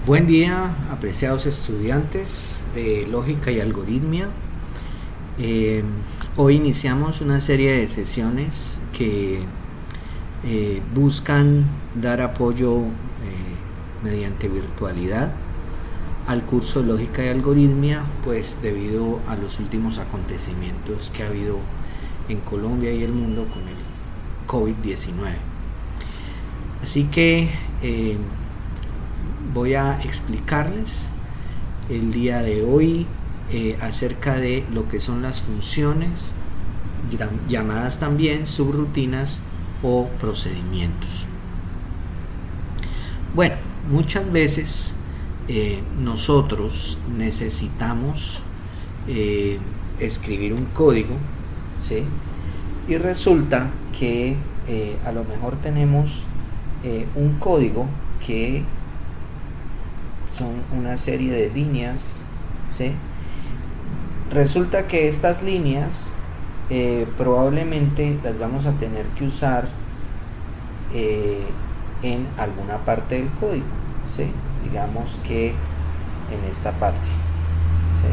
Buen día, apreciados estudiantes de lógica y algoritmia. Eh, Hoy iniciamos una serie de sesiones que buscan dar apoyo mediante virtualidad al curso de lógica y algoritmia, pues debido a los últimos acontecimientos que ha habido en Colombia y el mundo con el COVID-19. Así que voy a explicarles el día de hoy acerca de lo que son las funciones, llamadas también subrutinas o procedimientos. Bueno, muchas veces nosotros necesitamos escribir un código, ¿sí? Y resulta que a lo mejor tenemos un código que son una serie de líneas, ¿sí? Resulta que estas líneas probablemente las vamos a tener que usar en alguna parte del código, ¿sí? Digamos que en esta parte, ¿sí?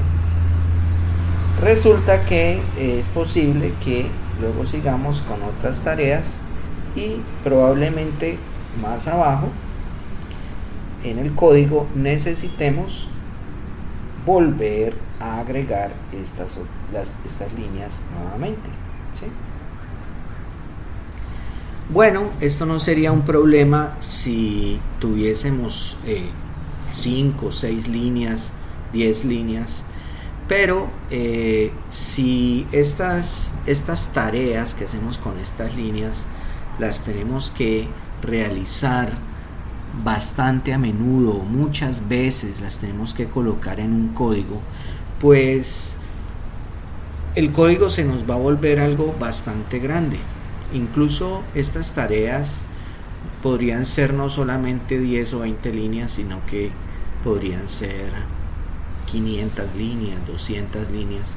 Resulta que es posible que luego sigamos con otras tareas y probablemente más abajo en el código necesitemos volver a agregar estas líneas nuevamente, ¿sí? Bueno, esto no sería un problema si tuviésemos 5, 6 líneas, 10 líneas, pero si estas tareas que hacemos con estas líneas las tenemos que realizar bastante a menudo, muchas veces las tenemos que colocar en un código, pues el código se nos va a volver algo bastante grande. Incluso estas tareas podrían ser no solamente 10 o 20 líneas, sino que podrían ser 500 líneas, 200 líneas,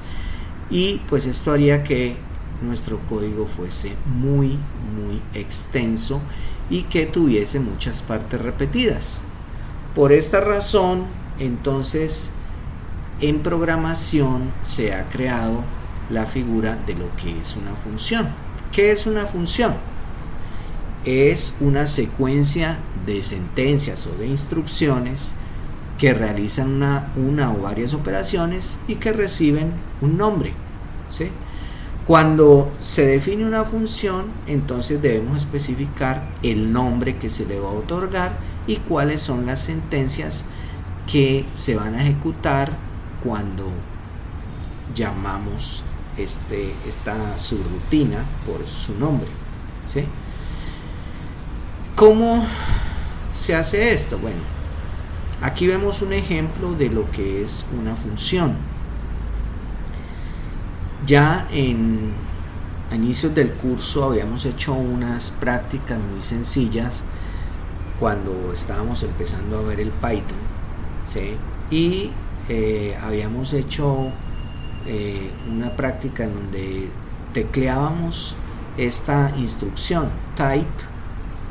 y pues esto haría que nuestro código fuese muy extenso y que tuviese muchas partes repetidas. Por esta razón, entonces, en programación se ha creado la figura de lo que es una función. ¿Qué es una función? Es una secuencia de sentencias o de instrucciones que realizan una o varias operaciones y que reciben un nombre, ¿sí? Cuando se define una función, entonces debemos especificar el nombre que se le va a otorgar y cuáles son las sentencias que se van a ejecutar cuando llamamos esta subrutina por su nombre, ¿sí? ¿Cómo se hace esto? Bueno, aquí vemos un ejemplo de lo que es una función. Ya en inicios del curso habíamos hecho unas prácticas muy sencillas cuando estábamos empezando a ver el Python, ¿sí? Y habíamos hecho una práctica en donde tecleábamos esta instrucción type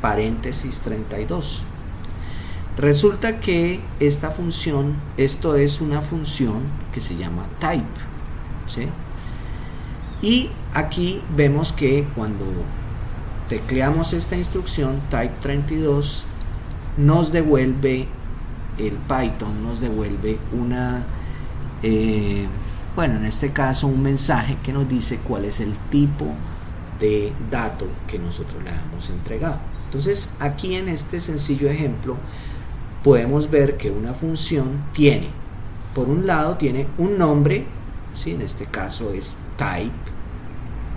paréntesis 32. Resulta que esta función, esto es una función que se llama type, ¿sí? Y aquí vemos que cuando tecleamos esta instrucción type 32 nos devuelve el Python, nos devuelve en este caso un mensaje que nos dice cuál es el tipo de dato que nosotros le hemos entregado. Entonces aquí en este sencillo ejemplo podemos ver que una función tiene, por un lado tiene un nombre, ¿sí? En este caso es type,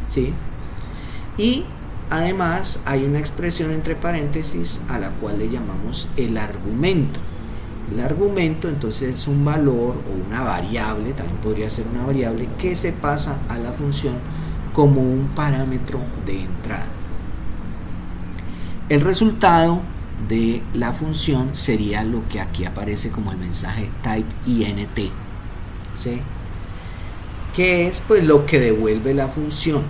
¿sí? Y además hay una expresión entre paréntesis a la cual le llamamos el argumento. El argumento entonces es un valor o una variable, también podría ser una variable que se pasa a la función como un parámetro de entrada. El resultado de la función sería lo que aquí aparece como el mensaje type int, ¿sí? Que es pues lo que devuelve la función.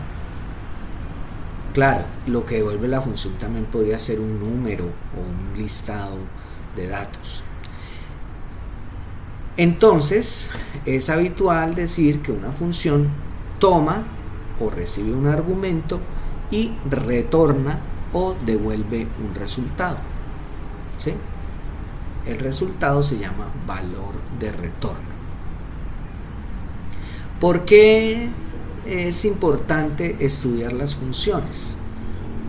Claro, lo que devuelve la función también podría ser un número o un listado de datos. Entonces, es habitual decir que una función toma o recibe un argumento y retorna o devuelve un resultado. ¿Sí? El resultado se llama valor de retorno. ¿Por qué es importante estudiar las funciones?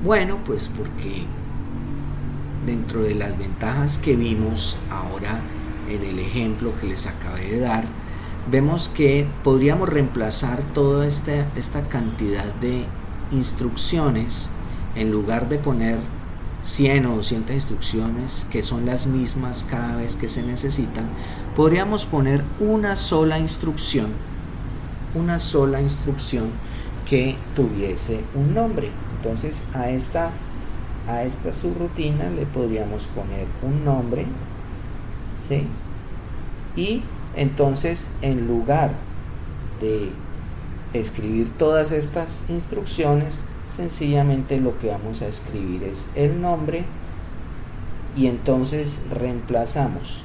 Bueno, pues porque dentro de las ventajas que vimos ahora en el ejemplo que les acabé de dar, vemos que podríamos reemplazar toda esta cantidad de instrucciones, en lugar de poner 100 o 200 instrucciones que son las mismas cada vez que se necesitan, podríamos poner una sola instrucción que tuviese un nombre. Entonces a esta subrutina le podríamos poner un nombre, ¿sí? Y entonces, en lugar de escribir todas estas instrucciones, sencillamente lo que vamos a escribir es el nombre, y entonces reemplazamos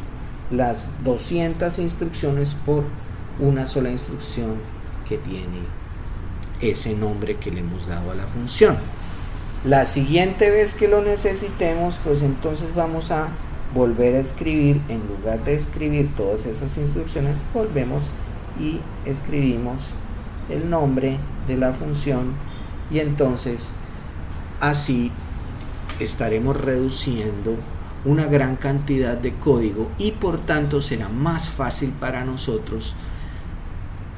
las 200 instrucciones por una sola instrucción que tiene ese nombre que le hemos dado a la función. La siguiente vez que lo necesitemos, pues entonces vamos a volver a escribir, en lugar de escribir todas esas instrucciones, volvemos y escribimos el nombre de la función, y entonces así estaremos reduciendo una gran cantidad de código, y por tanto será más fácil para nosotros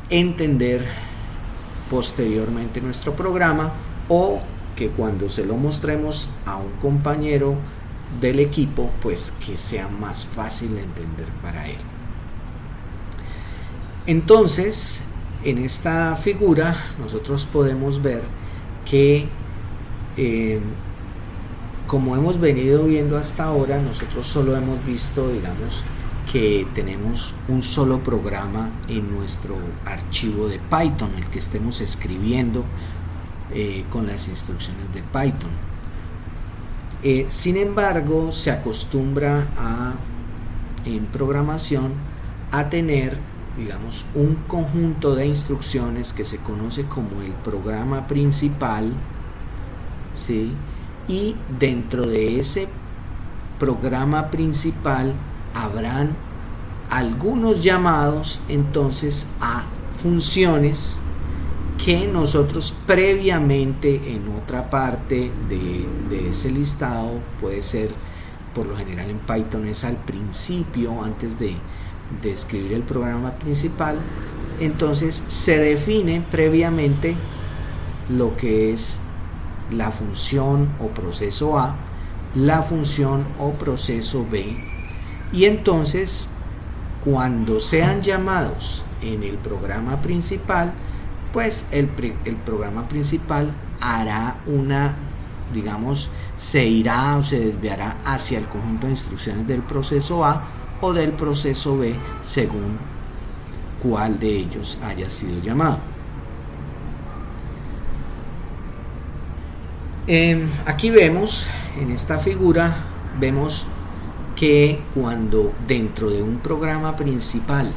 entender posteriormente nuestro programa, o que cuando se lo mostremos a un compañero del equipo, pues que sea más fácil de entender para él. Entonces, en esta figura nosotros podemos ver que como hemos venido viendo hasta ahora, nosotros solo hemos visto, digamos, que tenemos un solo programa en nuestro archivo de Python, el que estemos escribiendo con las instrucciones de Python. Sin embargo, se acostumbra en programación a tener, digamos, un conjunto de instrucciones que se conoce como el programa principal, ¿sí? Y dentro de ese programa principal habrán algunos llamados entonces a funciones que nosotros previamente en otra parte de ese listado, puede ser, por lo general en Python es al principio, antes de escribir el programa principal, entonces se define previamente lo que es la función o proceso A, la función o proceso B, y entonces cuando sean llamados en el programa principal, pues el programa principal hará se irá o se desviará hacia el conjunto de instrucciones del proceso A o del proceso B, según cuál de ellos haya sido llamado. Aquí vemos, en esta figura, vemos que cuando dentro de un programa principal,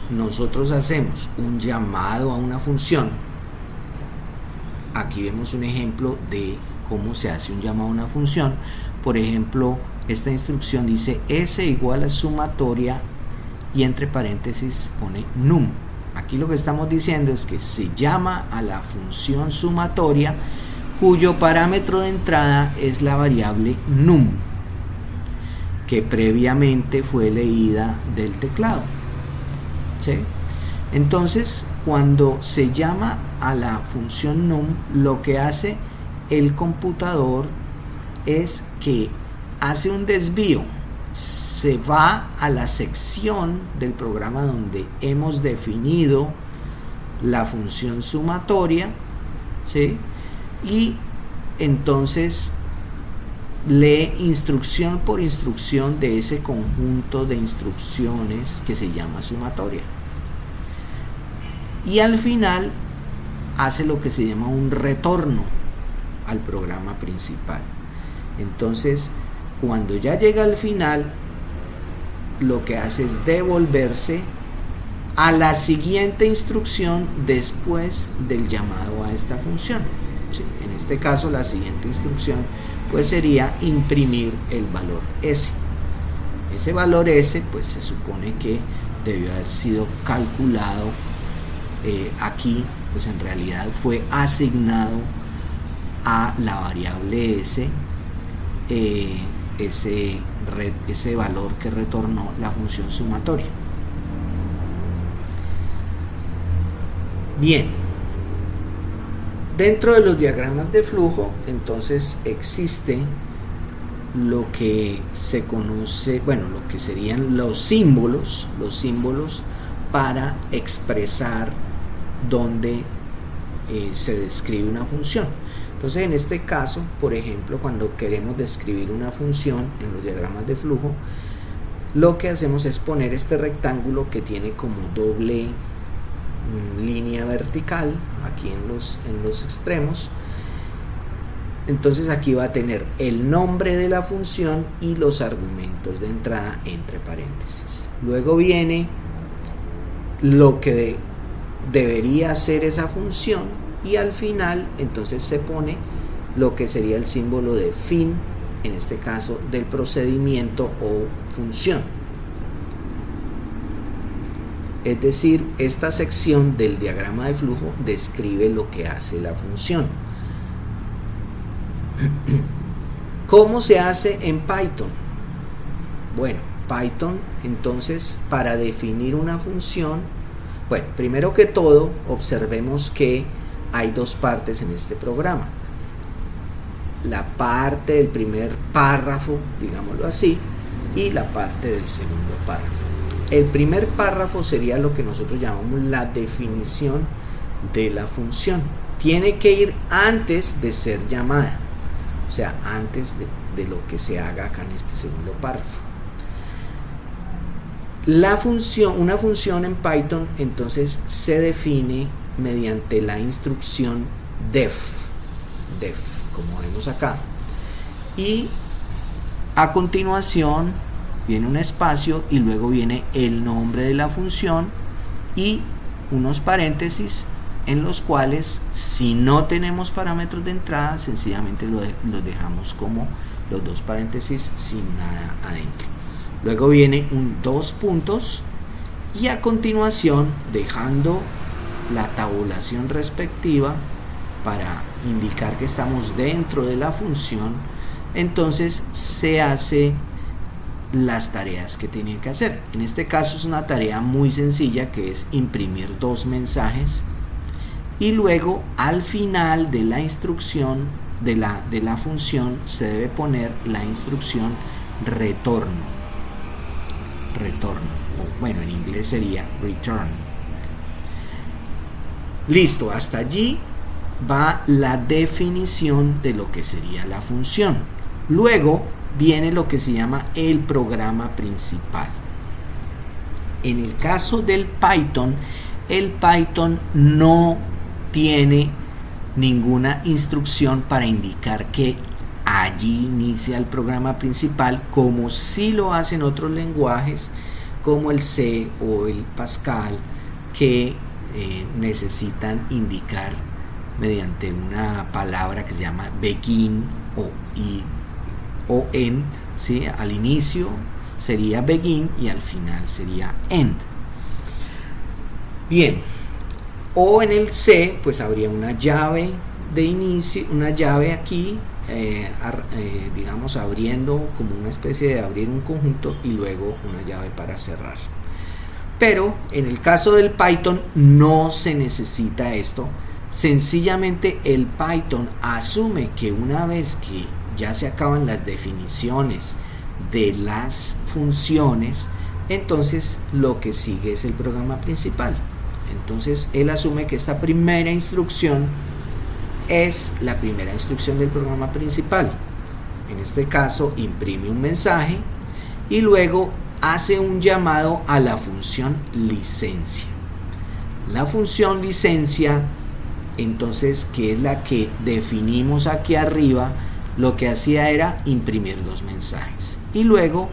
nosotros hacemos un llamado a una función. Aquí vemos un ejemplo de cómo se hace un llamado a una función. Por ejemplo, esta instrucción dice s igual a sumatoria y entre paréntesis pone num. Aquí lo que estamos diciendo es que se llama a la función sumatoria, cuyo parámetro de entrada es la variable num, que previamente fue leída del teclado, ¿sí? Entonces, cuando se llama a la función num, lo que hace el computador es que hace un desvío, se va a la sección del programa donde hemos definido la función sumatoria, ¿sí? Y entonces lee instrucción por instrucción de ese conjunto de instrucciones que se llama sumatoria, y al final hace lo que se llama un retorno al programa principal. Entonces, cuando ya llega al final, lo que hace es devolverse a la siguiente instrucción después del llamado a esta función. ¿Sí? En este caso, la siguiente instrucción pues sería imprimir el valor S. Ese valor S pues se supone que debió haber sido calculado aquí, pues en realidad fue asignado a la variable S ese valor que retornó la función sumatoria. Bien, dentro de los diagramas de flujo entonces existe lo que se conoce, bueno, lo que serían los símbolos para expresar dónde se describe una función. Entonces, en este caso, por ejemplo, cuando queremos describir una función en los diagramas de flujo, lo que hacemos es poner este rectángulo que tiene como doble línea vertical aquí en los extremos. Entonces aquí va a tener el nombre de la función y los argumentos de entrada entre paréntesis. Luego viene lo que debería ser esa función y al final entonces se pone lo que sería el símbolo de fin, en este caso del procedimiento o función. Es decir, esta sección del diagrama de flujo describe lo que hace la función. ¿Cómo se hace en Python? Bueno, Python entonces para definir una función, bueno, primero que todo observemos que hay dos partes en este programa. La parte del primer párrafo, digámoslo así, y la parte del segundo párrafo. El primer párrafo sería lo que nosotros llamamos la definición de la función. Tiene que ir antes de ser llamada, o sea, antes de lo que se haga acá en este segundo párrafo. Una función en Python entonces se define mediante la instrucción def, como vemos acá, y a continuación viene un espacio y luego viene el nombre de la función y unos paréntesis en los cuales, si no tenemos parámetros de entrada, sencillamente los dejamos como los dos paréntesis sin nada adentro. Luego viene dos puntos y a continuación, dejando la tabulación respectiva para indicar que estamos dentro de la función, entonces se hace las tareas que tienen que hacer. En este caso es una tarea muy sencilla, que es imprimir dos mensajes, y luego al final de la instrucción de la función se debe poner la instrucción retorno, o bueno, en inglés sería return. Listo, hasta allí va la definición de lo que sería la función. Luego viene lo que se llama el programa principal. En el caso del Python, el Python no tiene ninguna instrucción para indicar que allí inicia el programa principal, como si lo hacen otros lenguajes como el C o el Pascal, que necesitan indicar mediante una palabra que se llama begin o end, ¿sí? Al inicio sería begin y al final sería end. Bien, o en el C pues habría una llave de inicio, una llave aquí, digamos abriendo, como una especie de abrir un conjunto, y luego una llave para cerrar. Pero en el caso del Python no se necesita esto. Sencillamente el Python asume que una vez que ya se acaban las definiciones de las funciones, entonces lo que sigue es el programa principal. Entonces él asume que esta primera instrucción es la primera instrucción del programa principal. En este caso imprime un mensaje y luego hace un llamado a la función licencia. La función licencia, entonces, que es la que definimos aquí arriba, lo que hacía era imprimir los mensajes y luego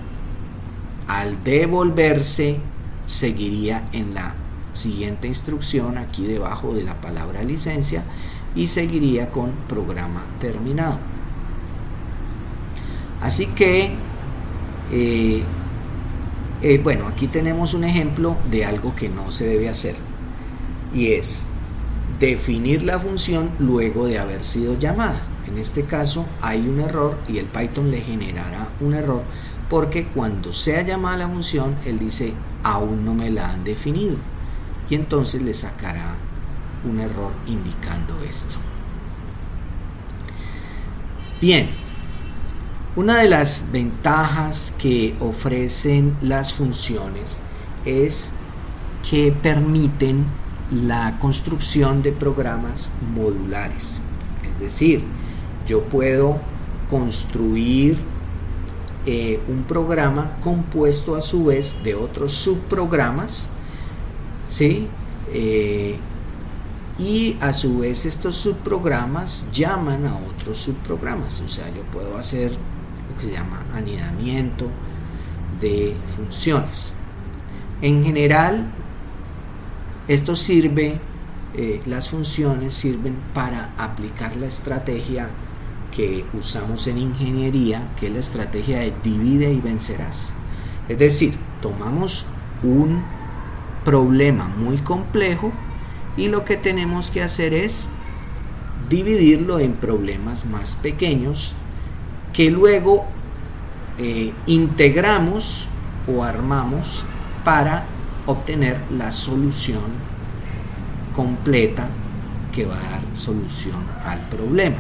al devolverse seguiría en la siguiente instrucción aquí debajo de la palabra licencia y seguiría con programa terminado. Así que bueno, aquí tenemos un ejemplo de algo que no se debe hacer, y es definir la función luego de haber sido llamada. En este caso hay un error y el Python le generará un error porque cuando sea llamada la función él dice aún no me la han definido, y entonces le sacará un error indicando esto. Bien, una de las ventajas que ofrecen las funciones es que permiten la construcción de programas modulares. Es decir, yo puedo construir un programa compuesto a su vez de otros subprogramas, ¿sí? Y a su vez estos subprogramas llaman a otros subprogramas. O sea, yo puedo hacer lo que se llama anidamiento de funciones. En general, esto sirve, las funciones sirven para aplicar la estrategia que usamos en ingeniería, que es la estrategia de divide y vencerás. Es decir, tomamos un problema muy complejo y lo que tenemos que hacer es dividirlo en problemas más pequeños que luego integramos o armamos para obtener la solución completa que va a dar solución al problema,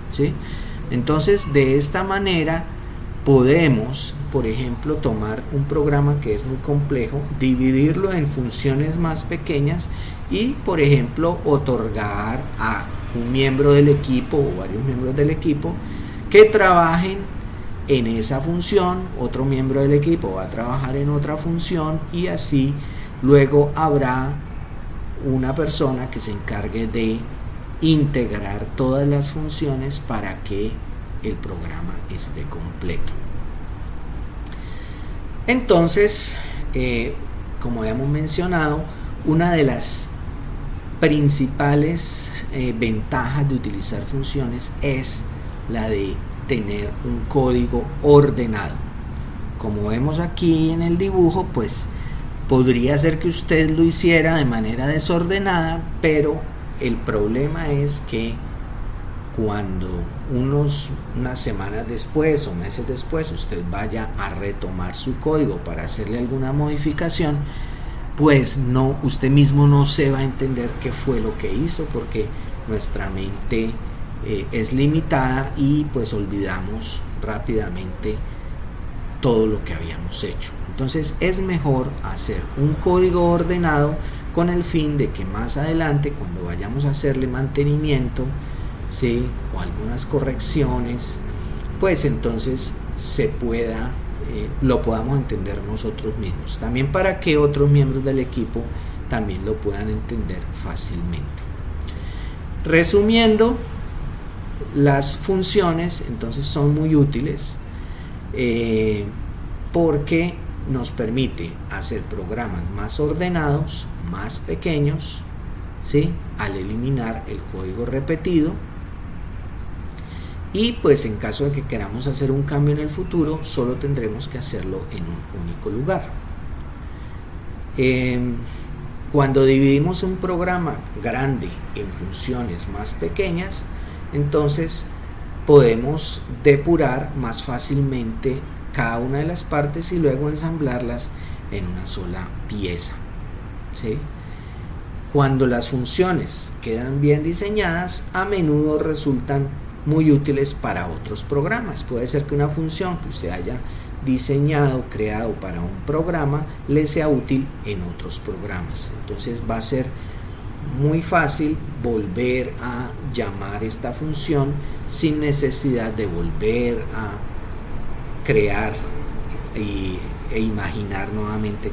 ¿sí? Entonces, de esta manera podemos, por ejemplo, tomar un programa que es muy complejo, dividirlo en funciones más pequeñas y, por ejemplo, otorgar a un miembro del equipo o varios miembros del equipo que trabajen en esa función, otro miembro del equipo va a trabajar en otra función y así luego habrá una persona que se encargue de integrar todas las funciones para que el programa esté completo. Entonces, como hemos mencionado, una de las principales ventajas de utilizar funciones es la de tener un código ordenado. Como vemos aquí en el dibujo, pues podría ser que usted lo hiciera de manera desordenada, pero el problema es que cuando unas semanas después o meses después usted vaya a retomar su código para hacerle alguna modificación, pues no, usted mismo no se va a entender qué fue lo que hizo, porque nuestra mente es limitada y pues olvidamos rápidamente todo lo que habíamos hecho. Entonces es mejor hacer un código ordenado con el fin de que más adelante, cuando vayamos a hacerle mantenimiento, ¿sí?, o algunas correcciones, pues entonces se pueda, lo podamos entender nosotros mismos, también para que otros miembros del equipo también lo puedan entender fácilmente. Resumiendo, las funciones entonces son muy útiles porque nos permite hacer programas más ordenados, más pequeños, ¿sí?, al eliminar el código repetido. Y pues en caso de que queramos hacer un cambio en el futuro, solo tendremos que hacerlo en un único lugar. Cuando dividimos un programa grande en funciones más pequeñas, entonces podemos depurar más fácilmente cada una de las partes y luego ensamblarlas en una sola pieza, ¿sí? Cuando las funciones quedan bien diseñadas, a menudo resultan muy útiles para otros programas. Puede ser que una función que usted haya diseñado, creado para un programa, le sea útil en otros programas. Entonces va a ser muy fácil volver a llamar esta función sin necesidad de volver a crear e imaginar nuevamente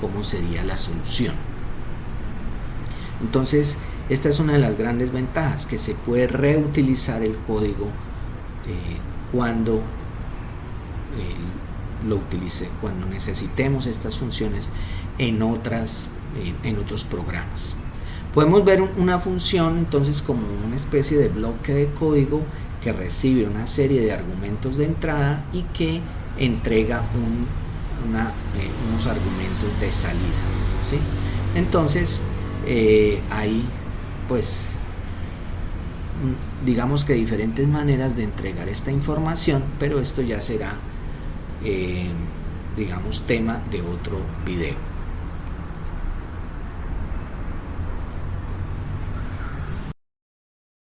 cómo sería la solución. Entonces, esta es una de las grandes ventajas, que se puede reutilizar el código cuando lo utilice, cuando necesitemos estas funciones en otros programas. Podemos ver una función entonces como una especie de bloque de código que recibe una serie de argumentos de entrada y que entrega unos argumentos de salida, ¿sí? Entonces hay pues digamos que diferentes maneras de entregar esta información, pero esto ya será digamos tema de otro video.